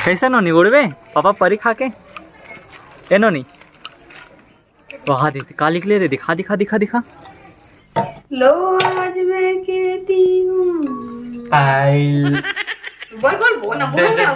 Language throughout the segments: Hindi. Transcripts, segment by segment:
कैसे नोनी उड़वे पापा परी खा के ए नोनी वहाँ देख का निकले रे, दिखा दिखा दिखा दिखा। लो आज मैं कहती हूँ बोल बोल बोल ना बोल ना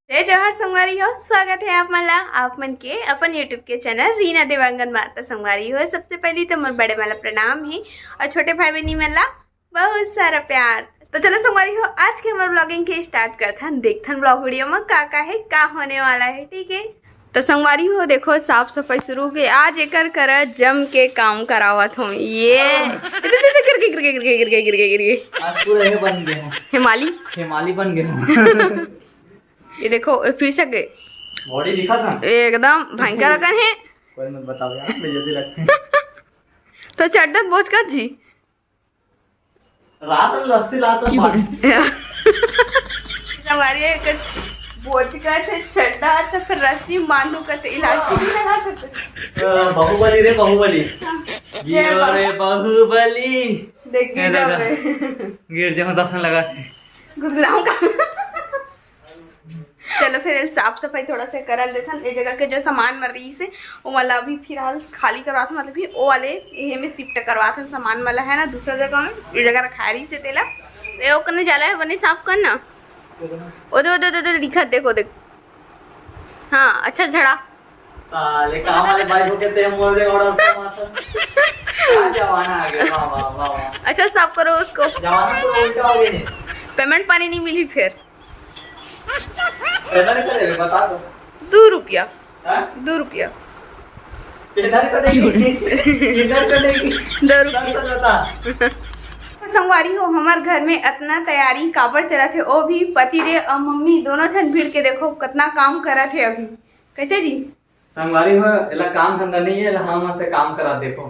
जय जवाहर संगवारी हो। स्वागत है आप मला आप मन के अपन यूट्यूब के चैनल रीना देवांगन माता संगवारी हो। सबसे पहले तो मोर बड़े वाला प्रणाम है और छोटे भाई बहनी मला बहुत सारा प्यार। तो चलो संगवारी हो, आज के हमारे ब्लॉगिंग के स्टार्ट करते हैं। देखते हैं ब्लॉग वीडियो में का है का होने वाला है, ठीक है। तो संगवारी हो देखो साफ सफाई शुरू के आज एकर कर जम के काम करावत हूँ। ये हिमाली बन गए। ये देखो फिर से गए बॉडी दिखा था एकदम भयंकर लगन है। कोई मत बताओ यार, मैं जल्दी रखते तो चड्डत बोझ कर जी रात में लस्सी लाता हमारी एक बोझ का थे चड्डा तो फिर रस्सी बांधू का थे इलाज नहीं लगा सकते। बाहुबली रे बाहुबली जियो रे बाहुबली देखिए गिर जाऊं दर्शन लगा गुजराऊं का। चलो फिर साफ सफाई थोड़ा सा कर देता। ये जगह के जो सामान मर रही से वो वाला अभी फिलहाल खाली करवा था, मतलब कि वो वाले ये में शिफ्ट करवा था। सामान वाला है ना दूसरा जगह में, ये जगह रखा रही से तेला ये करने जाला है बने साफ करना। ओ दिखा देखो देख हाँ अच्छा झड़ा साले काम वाले भाई को कहते हैं मोर दे ऑर्डर से माता क्या जमाना आ गया। वाह वाह वाह अच्छा साफ करो उसको, जमाना पूरा उल्टा हो गया। पेमेंट पानी नहीं मिली फिर पैसा नहीं करेगा बता दो। 2 रुपया हैं 2 रुपया किधर करेगी किधर करेगी 2 रुपया बता। संगवारी हो हमार घर में इतना तैयारी काबर चला थे, वो भी पति रे और मम्मी दोनों छन भीड़ के देखो कितना काम करा थे। अभी कैसे जी संगवारी हो एला काम धंधा नहीं है, हम से काम करा देखो।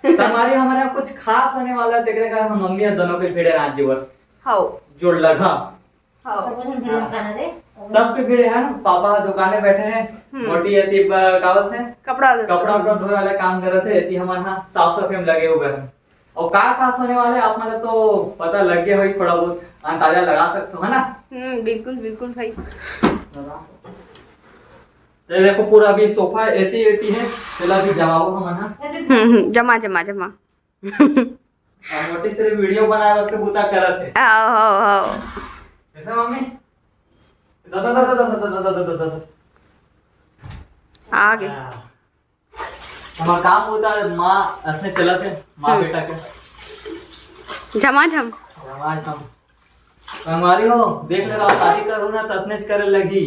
संगवारी हमारे यहाँ कुछ खास होने वाला है, देख रहे हम मम्मी और दोनों के भीड़ रात जीवन हाउ जोड़ लगा सबके भीड़ है ना। पापा दुकाने बैठे हैं, मोटी अति कावत है कपड़ा धोने वाला काम कर रहे थे। हमारे यहाँ साफ सफाई में लगे हुए हैं और का खास होने वाले आप मतलब तो पता लग गया भाई, थोड़ा बहुत अंदाजा लगा सकते हो है ना। बिल्कुल बिल्कुल भाई। तो देखो पूरा अभी सोफा एती है, चला भी जमाओ हम ना जमा मोटी से वीडियो बनाया उसके बूता करत है। आओ कैसा मम्मी दादा आगे हमारा काम होता है माँ ऐसे चला थे माँ बेटा के झमाझम हमारी हो देख ले शादी करूँ ना तसनेश करे लगी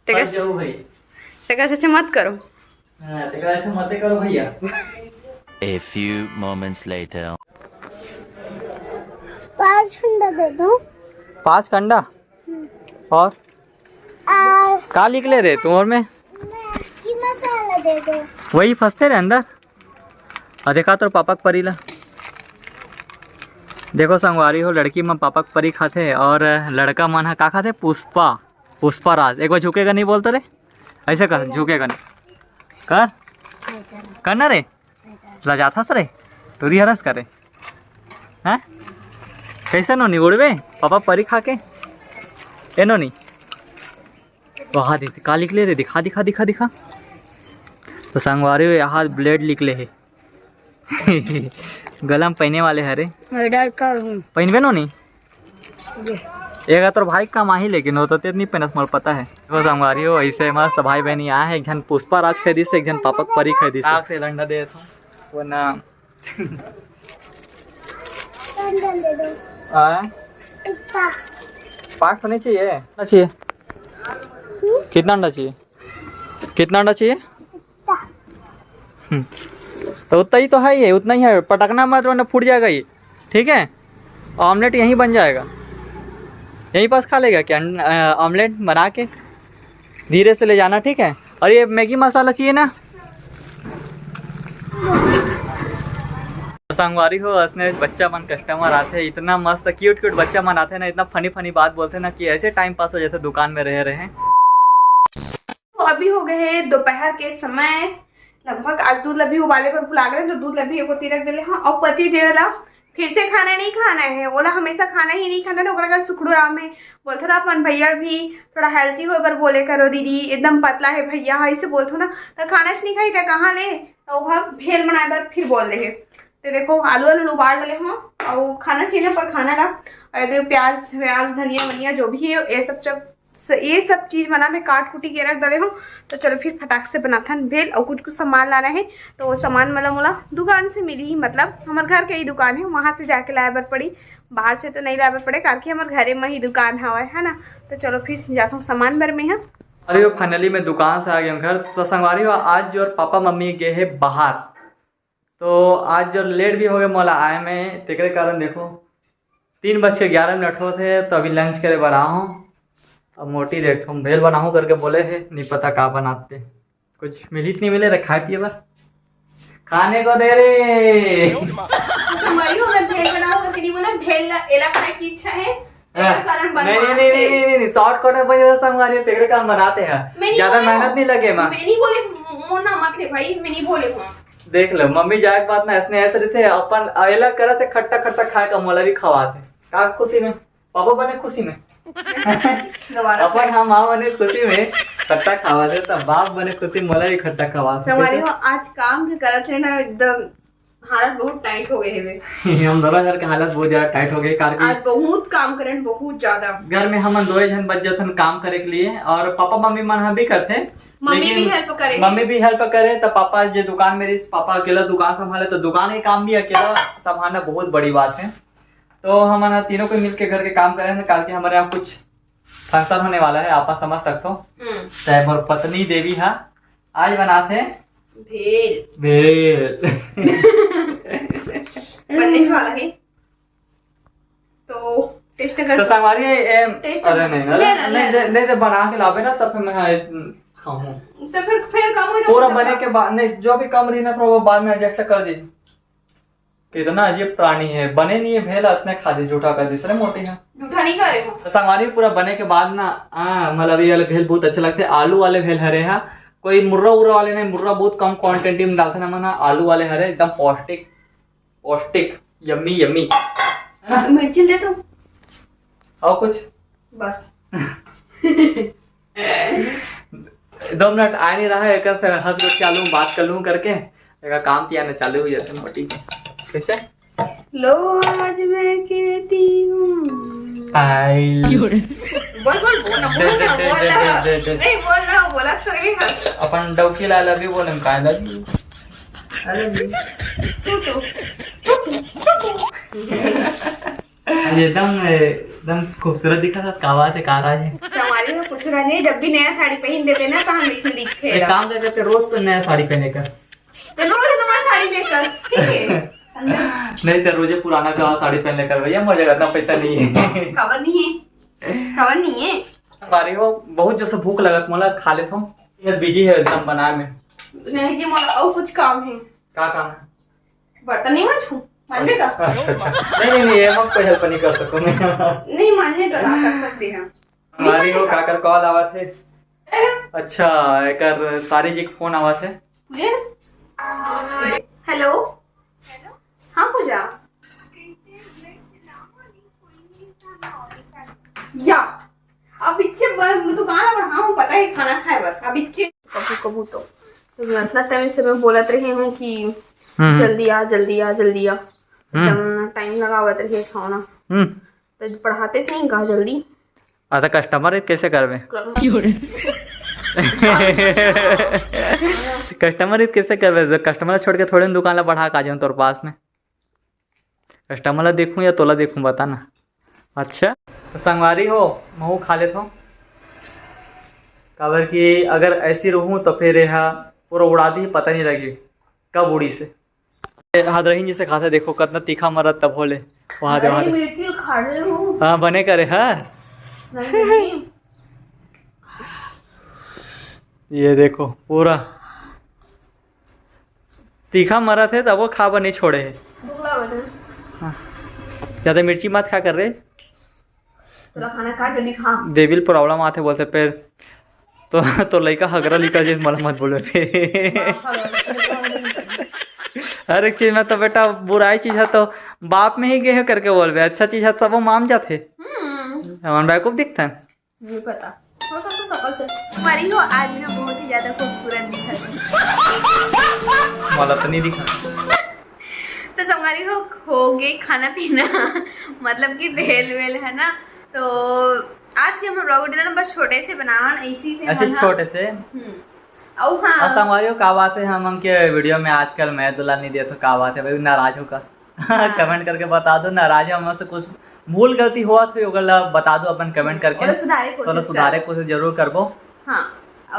भाई ऐसे मत करो ऐसे मत करो भैया। A few moments later. 5 अंडा दे दो। 5 अंडा और का निकले रे तुम और में मसाला दे दो। वही फंसते रहे अंदर। और देखा तो पापा परीला देखो संगवारी हो लड़की में पापा परी खाते और लड़का मन है का खाते पुष्पा राज। एक बार झुकेगा नहीं बोलते रे, ऐसे कर झुकेगा नहीं कर करना रे लजाथा सरे टूरी हरस करे हैं कैसे नोनी उड़वे पापा परी खा के ए नोनी वहाँ देख का निकले रे, दिखा दिखा दिखा दिखा। तो संगवारी हो यहाँ ब्लेड निकले है गला में पहने वाले हरे पहनबे नो नहीं एक तो भाई का माही लेकिन हो तो नहीं पहनत मोर पता है। देखो संगवारी हो ऐसे मस्त भाई बहनी आए हैं, एक जन पुष्पा राज खरीदी से एक जन पापा परी खरीदी से डंडा दे वो ना पाक होने चाहिए कितना अंडा चाहिए तो उतना ही तो है, ये उतना ही है। पटकना मत वरना फूट जाएगा ये, ठीक है। ऑमलेट यहीं बन जाएगा, यहीं पास खा लेगा क्या ऑमलेट बना के धीरे से ले जाना, ठीक है। और ये मैगी मसाला चाहिए ना। संगवारी हो असने बच्चा मन कस्टमर आते इतना मस्त क्यूट बच्चा मन आते ना, इतना फनी बात बोलते ना कि ऐसे टाइम पास हो जैसे दुकान में रह रहे हैं। तो अभी हो गए हैं दोपहर के समय लगभग। आज दूध लभी उबाले पर भुला गए तो दूध लभी एक रख दिले हाँ। और पति डेला फिर से खाना नहीं खाना है, बोला हमेशा खाना ही नहीं खाना है। ओकरा का सुखड़ू राम में बोलते ना अपन भैया भी थोड़ा हेल्थी हो पर बोले करो दीदी एकदम पतला है भैया, ऐसे बोलते ना तो खाना नहीं खाई था कहाँ ले तो वह भेल बनाए बार फिर बोल रहे तो देखो आलू आलू उबाल डले हम और खाना चाहिए पर खाना ला प्याज व्याज धनिया वनिया जो भी है ये सब चीज़ बना मैं काट कुटी के रख डाले हूँ। तो चलो फिर फटाक से बनाता है भेल और कुछ सामान लाना है तो वो सामान मला दुकान से मिली ही, मतलब हमारे घर के ही दुकान है वहाँ से जाके लाए बर पड़ी, बाहर से तो नहीं लाए बर पड़े क्योंकि हमारे घरे में ही दुकान है ना। तो चलो फिर जाता हूँ सामान भर में है। अरे फाइनली मैं दुकान से आ गया हूँ घर। तो संगवारी हो आज जो पापा मम्मी गए हैं बाहर, तो आज जो लेट भी हो गए मोला आए में तेरे कारण देखो 3:11 हो थे तो अभी लंच करे बना हूँ। अब मोटी देखता हूँ भेल बनाऊँ करके बोले है, नहीं पता क्या बनाते, कुछ मिली नहीं मिले रखा पिए बर खाने को दे रे। भेल बनाऊंगा कि नहीं बना भेल एला खाने की इच्छा है कारण नहीं शॉर्टकट में बजे संगवारी तेरे काम बनाते हैं, ज्यादा मेहनत नहीं लगे माँ। मैं नहीं बोले मोना मत ले भाई, मैं नहीं बोले हूँ। देख लो मम्मी जाए बात ना ऐसे ऐसे थे अपन अलग करते खट्टा खट्टा खाए का मोला भी खवाते का खुशी में, पापा बने खुशी में अपन हम माँ बने खुशी में खट्टा खवाते तब बाप बने खुशी मोला भी खट्टा खवाते। हमारे आज काम के करत है ना एकदम हालत बहुत टाइट हो गए है हम दोनों घर के हालत बहुत ज्यादा टाइट हो गए कारण आज बहुत काम करें बहुत ज्यादा। घर में हम 2 जन बच जाते काम करे के लिए और पापा मम्मी मन भी करते, मम्मी भी हेल्प करे, मम्मी भी हेल्प करे। तो पापा जो दुकान मेरी पापा अकेला दुकान संभाले तो दुकान के काम भी अकेला संभालना बहुत बड़ी बात है। तो हम तीनों को मिलकर घर के काम करें कल के हमारे यहाँ कुछ फंक्शन होने वाला है, आप समझ सकते हो। चाहे मोर पत्नी देवी है आज बनाते भेल बनने वाला है तो टेस्ट कर तो संगवारी अरे नहीं तो बना के लावे ना तब मैं खाऊं तो फिर कम हो पूरा बने के बाद नहीं जो भी कम रही ना थोड़ा वो बाद में एडजस्ट कर दी। कितना अजीब प्राणी है, बने नहीं है भेल उसने खा दी झूठा कर दी सर मोटी है झूठा नहीं करे हो। तो संगवारी पूरा बने के बाद ना मतलब ये वाले भेल बहुत अच्छे लगते हैं। आलू वाले भेल हरे हैं, कोई मुर्रा उर्रा वाले नहीं, मुर्रा बहुत कम क्वांटिटी में डालते ना मना, आलू वाले हरे एकदम पौष्टिक पौष्टिक यम्मी यम्मी है ना। मिर्ची दे दो और कुछ बस 2 मिनट आ नहीं रहा है एक से हंस के चालू बात कर लूँ करके एक काम किया ना चालू हो जाते मोटी कैसे लो आज मैं कहती हूँ बोला अपन डौकी ला लवी बोले काय लवी एकदम खूबसूरत दिखा था उसका आवाज है काराज है हमारे में कुछ नहीं, जब भी नया साड़ी पहन देते ना तो हम इसमें दिखते हैं। एक काम करते रोज तो नया साड़ी पहने का तो रोज तुम्हारा साड़ी लेकर ठीक है नहीं तो रोजे पुराना का साड़ी पहन लेकर भैया मुझे इतना पैसा नहीं है खबर नहीं है बारी हो बहुत जैसे भूख लगा मोला खा लेता हूँ, ये बिजी है एकदम बनाए में नहीं जी मोला और कुछ काम है। क्या काम है? बर्तन नहीं मांझू मानने का अच्छा नहीं ये हम कोई हेल्प नहीं कर सकूँ मैं नहीं मानने तो ला सकते हैं हमारी वो काकर कॉल आवा थे। अच्छा एक सारी जी फोन आवा थे। हेलो हाँ पूजा या अब इच्छे दुकान पर हाँ पता है खाना खाए बर अब इच्छे कबू तो मतलब टाइम से मैं बोलत रही हूँ कि जल्दी आ टाइम लगावत रही खाना तो पढ़ाते से नहीं कहा जल्दी अच्छा कस्टमर कैसे करवे कस्टमर कैसे करवे कस्टमर छोड़ के थोड़े दुकान ला बढ़ा का जाऊँ तोर पास में कस्टमर ला देखूँ या तोला देखूँ बता ना। अच्छा तो संगवारी हो मैं खा लेता हूँ काबर कि अगर ऐसी रहूँ तो फिर यहाँ पूरा उड़ा दी पता नहीं लगी कब उड़ी से हादरहीन जी से खाते देखो कितना तीखा मरत तब होले वहाँ मिर्ची खा रहे हो हाँ बने करे हाँ ये देखो पूरा तीखा मरा थे तब वो खाबा नहीं छोड़े है। हाँ। ज्यादा मिर्ची मत खा कर रहे खाना खा जल्दी खा देविल प्रॉब्लम आते बोलते फिर तो लड़का हगरा लिखा जी मला मत बोले हर एक चीज में तो बेटा बुराई चीज है तो बाप में ही गए करके बोलबे, अच्छा चीज है सब वो मान जाते। हमारे भाई को दिखता है नहीं पता हो सकता सकल से हमारी हो आज ना बहुत ही ज्यादा खूबसूरत दिखा है। वाला तो नहीं दिखा। तो संगवारी हो गई खाना पीना मतलब कि बेल वेल है ना। तो आज के हम ब्लॉग वीडियो ना बस छोटे से बनावन ऐसी से ऐसे छोटे से। और हाँ संगवारी का बात है हम के वीडियो में आजकल मैं दुल्हा नहीं दिया तो का बात है भाई नाराज होगा। कमेंट करके बता दो नाराज है हमसे कुछ भूल गलती हुआ तो ओकरा बता दो अपन कमेंट करके तो सुधारे कोशिश जरूर करबो। हाँ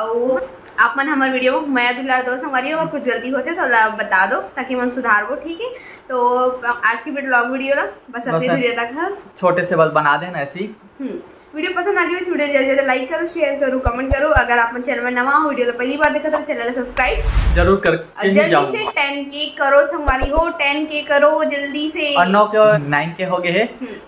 और आप मन हमारे वीडियो मैं दुलार दो संगवारी और कुछ गलती होते तो बता दो ताकि मन सुधारबो, ठीक है। तो आज की ब्लॉग वीडियो ना बस अपनी वीडियो तक है, छोटे से बस बना देना ऐसी। वीडियो पसंद आ गई तो वीडियो जल्दी से लाइक करो, शेयर करो, कमेंट करो। अगर आप चैनल में नवा हो वीडियो पहली बार देखा तो चैनल सब्सक्राइब जरूर करके ही जल्दी से 10K करो संगवारी हो, 10K करो जल्दी से। और 9K हो गए है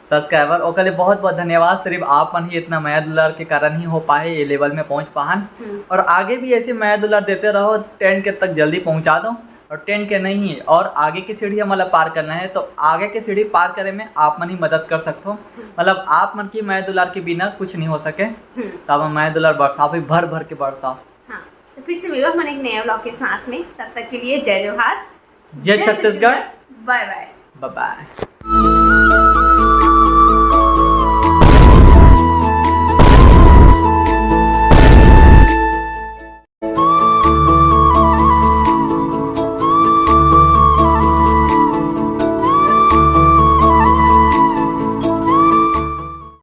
सब्सक्राइबर ओके लिए बहुत बहुत धन्यवाद। सिर्फ आप मन ही इतना माया दुलार के कारण ही हो पाए ये लेवल में पहुंच पाहन और आगे भी ऐसे माया दुलार देते रहो। 10K तक जल्दी पहुंचा दो और 10K नहीं है और आगे की सीढ़ी मतलब पार करना है तो आगे की सीढ़ी पार करने में आप मन ही मदद कर सकते हो। मतलब आप मन की माया दुलार के बिना कुछ नहीं हो सके तब हम माया दुलार बरसाओ भी भर भर के बरसाओ। हाँ तो फिर से मिलो हम एक नए ब्लॉग के साथ में, तब तक के लिए जय जोहार, जय Chhattisgarh, bye bye bye bye.